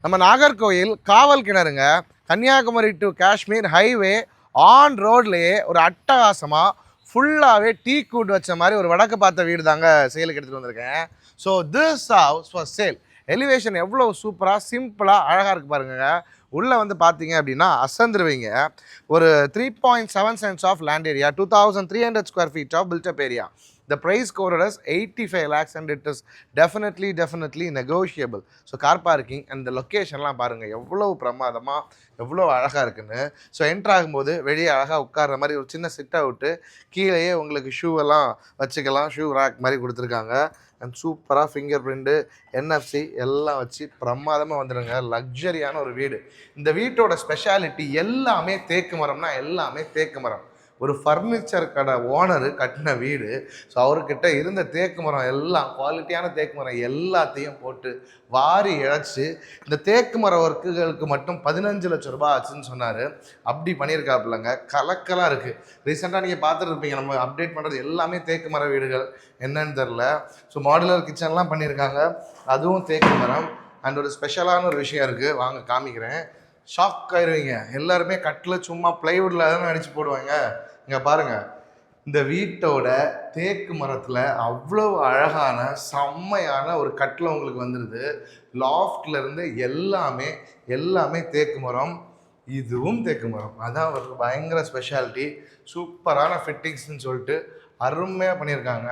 நம்ம நாகர்கோயில் காவல் கிணறுங்க. கன்னியாகுமரி டு காஷ்மீர் ஹைவே ஆன் ரோட்லேயே ஒரு அட்டகாசமாக ஃபுல்லாகவே டீ கூட் வச்ச மாதிரி ஒரு வடக்கு பார்த்த வீடு தாங்க சேலுக்கு எடுத்துகிட்டு வந்திருக்கேன். So this house for sale. Elevation எவ்வளோ சூப்பராக சிம்பிளாக அழகாக இருக்குது பாருங்க. உள்ளே வந்து பார்த்தீங்க அப்படின்னா அசந்துருவீங்க. ஒரு 3.7 cents of land area, 2300 square feet of built up area. The price quoted as 85 lakhs and it is definitely negotiable. So car parking and இந்த லொக்கேஷன்லாம் பாருங்கள் எவ்வளோ பிரமாதமாக எவ்வளோ அழகாக இருக்குன்னு. ஸோ என்ட்ரு ஆகும்போது வெளியே அழகாக உட்கார்ற மாதிரி ஒரு சின்ன சிட் அவுட்டு, கீழேயே உங்களுக்கு ஷூவெல்லாம் வச்சுக்கலாம், ஷூ ரேக் மாதிரி கொடுத்துருக்காங்க. அண்ட் சூப்பராக ஃபிங்கர் பிரிண்ட்டு, என்எஃப்சி எல்லாம் வச்சு பிரமாதமாக வந்துடுங்க. லக்ஸரியான ஒரு வீடு. இந்த வீட்டோட ஸ்பெஷாலிட்டி எல்லாமே தேக்கு மரம்னா எல்லாமே தேக்கு மரம். ஒரு ஃபர்னிச்சர் கடை ஓனரு கட்டின வீடு. ஸோ அவர்கிட்ட இருந்த தேக்கு மரம் எல்லாம் குவாலிட்டியான தேக்கு மரம் எல்லாத்தையும் போட்டு வாரி இழைச்சி இந்த தேக்கு மர ஒர்க்குகளுக்கு மட்டும் 15 லட்சம் ரூபாய் ஆச்சுன்னு சொன்னார். அப்படி பண்ணியிருக்காப்புலங்க. கலக்கலாக இருக்குது. ரீசெண்டாக நீங்கள் பார்த்துருப்பீங்க, நம்ம அப்டேட் பண்ணுறது எல்லாமே தேக்கு மர வீடுகள் என்னன்னு தெரில. ஸோ மாடுலர் கிச்சன்லாம் பண்ணியிருக்காங்க, அதுவும் தேக்கு மரம். அண்ட் ஒரு ஸ்பெஷலான ஒரு விஷயம் இருக்குது, வாங்க காமிக்கிறேன். ஷாக் ஆயிடுவீங்க. எல்லாருமே கட்டில் சும்மா பிளைவுட்டில் தானே அடித்து போடுவாங்க. இங்கே பாருங்கள், இந்த வீட்டோட தேக்கு மரத்தில் அவ்வளோ அழகான செம்மையான ஒரு கட்டில் உங்களுக்கு வந்துடுது. லாஃப்ட்லேருந்து எல்லாமே தேக்கு மரம். இதுவும் தேக்கு மரம். அதான் ஒரு பயங்கர ஸ்பெஷாலிட்டி. சூப்பரான ஃபிட்டிங்ஸ்ன்னு சொல்லிட்டு அருமையாக பண்ணியிருக்காங்க.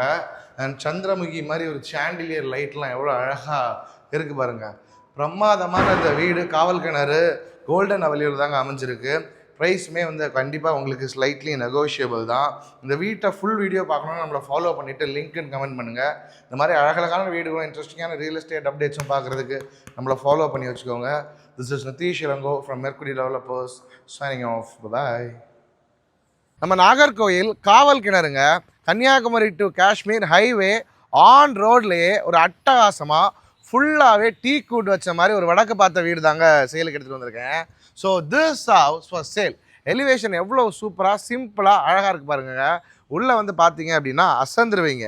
அண்ட் சந்திரமுகி மாதிரி ஒரு சாண்டிலியர் லைட்லாம் எவ்வளோ அழகாக இருக்குது பாருங்கள். பிரமாதமான இந்த வீடு காவல் கிணறு கோல்டன் அவென்யூவில் தாங்க அமைஞ்சிருக்கு. ப்ரைஸுமே வந்து கண்டிப்பாக உங்களுக்கு ஸ்லைட்லி நெகோஷியபிள் தான். இந்த வீட்டை ஃபுல் வீடியோ பார்க்கணுன்னா நம்மளை ஃபாலோ பண்ணிவிட்டு லிங்க்குன்னு கமெண்ட் பண்ணுங்கள். இந்த மாதிரி அழகழகான வீடுகளும் இன்ட்ரெஸ்டிங்கான ரியல் எஸ்டேட் அப்டேட்ஸும் பார்க்குறதுக்கு நம்மளை ஃபாலோ பண்ணி வச்சுக்கோங்க. This is Nithish Ilango from மெர்க்குடி டெவலப்பர்ஸ் சைனிங் ஆஃப். பாய். நம்ம நாகர்கோயில் காவல் கிணறுங்க. கன்னியாகுமரி டு காஷ்மீர் ஹைவே ஆன் ரோட்லேயே ஒரு அட்டகாசமாக ஃபுல்லாகவே டீ கூட் வச்ச மாதிரி ஒரு வடக்கு பார்த்த வீடு தாங்க சேலுக்கு எடுத்துகிட்டு வந்திருக்கேன். So this house for sale. Elevation எவ்வளோ சூப்பராக சிம்பிளாக அழகாக இருக்குது பாருங்க. உள்ளே வந்து பார்த்தீங்க அப்படின்னா அசந்துருவீங்க.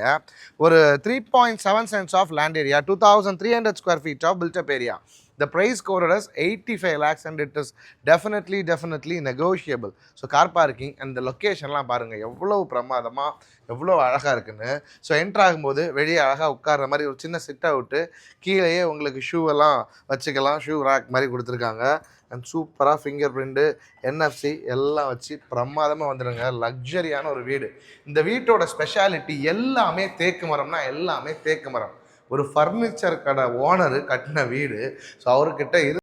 ஒரு 3.7 cents of land area, 2300 square feet of built up area. The price quoted as 85 lakhs and it is definitely negotiable. So car parking and இந்த லொக்கேஷன்லாம் பாருங்கள் எவ்வளோ பிரமாதமாக எவ்வளோ அழகாக இருக்குன்னு. ஸோ என்ட்ரு ஆகும்போது வெளியே அழகாக உட்கார்ற மாதிரி ஒரு சின்ன சிட் அவுட்டு, கீழேயே உங்களுக்கு ஷூவெல்லாம் வச்சுக்கலாம், ஷூ ரேக் மாதிரி கொடுத்துருக்காங்க. அண்ட் சூப்பராக ஃபிங்கர் பிரிண்ட்டு, என்எஃப்சி எல்லாம் வச்சு பிரமாதமாக வந்துடுங்க. லக்ஸரியான ஒரு வீடு. இந்த வீட்டோட ஸ்பெஷாலிட்டி எல்லாமே தேக்கு மரம்னா எல்லாமே தேக்கு மரம். ஒரு ஃபர்னிச்சர் கடை ஓனரு கட்டின வீடு. ஸோ அவர்கிட்ட